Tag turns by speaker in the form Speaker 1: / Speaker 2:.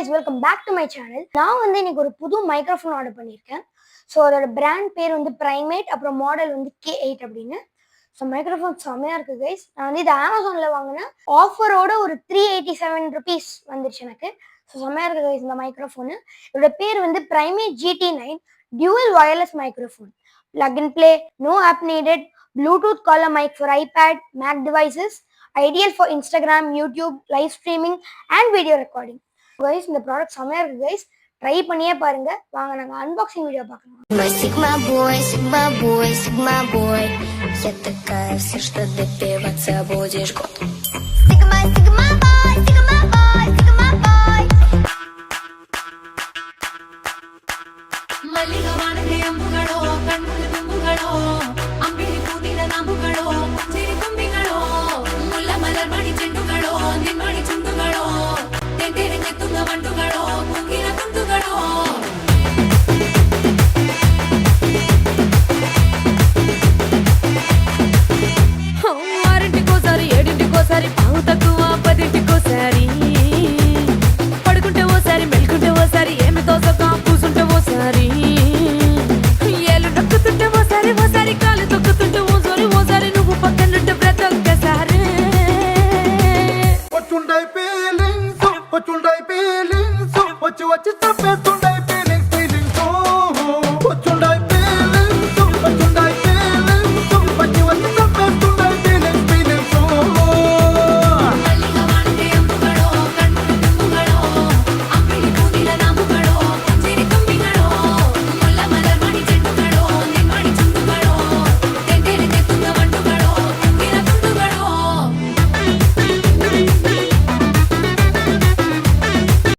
Speaker 1: guys, welcome back to my channel. நான் வந்து இன்னைக்கு ஒரு புது மைக்ரோஃபோன் ஆர்டர் பண்ணியிருக்கேன். ஸோ அதோட பிராண்ட் பேர் வந்து ப்ரைமேட், அப்புறம் மாடல் வந்து K8 அப்படின்னு. ஸோ மைக்ரோஃபோன் செம்மையாக இருக்குது கைஸ். நான் வந்து இது அமேசானில் வாங்கினேன். ஆஃபரோட ஒரு 387 ருபீஸ் வந்துருச்சு எனக்கு. ஸோ செம்மையாக இருக்குது கைஸ் இந்த மைக்ரோஃபோனு. இதோட பேர் வந்து primate GT9 dual wireless microphone. Plug and play, no app needed, Bluetooth collar mic for iPad, Mac devices, ideal for Instagram, YouTube, live streaming and video recording. Guys, இந்த product செமையா இருக்கு guys. Try பண்ணியே பாருங்க. வாங்க நாங்க unboxing video பார்க்கலாம்.
Speaker 2: Мой Sigma boy, Sigma boy, Sigma boy. Я такая вся, что допиваться будешь год. Sigma, Sigma boy, Sigma boy, Sigma boy. மல்லிகவானே அம்புகளோ கண்ணுல தும்புகளோ அம்பிளி பூத்தின நாம்புகளோ சிரி தும்பிகளோ முல்ல மலர் மணி செண்டுகளோ நின்மணி சுண்டுகளோ தெண்டெறிஞ்ச துங்க வண்டுகளோ பொங்கின துண்டுகளோ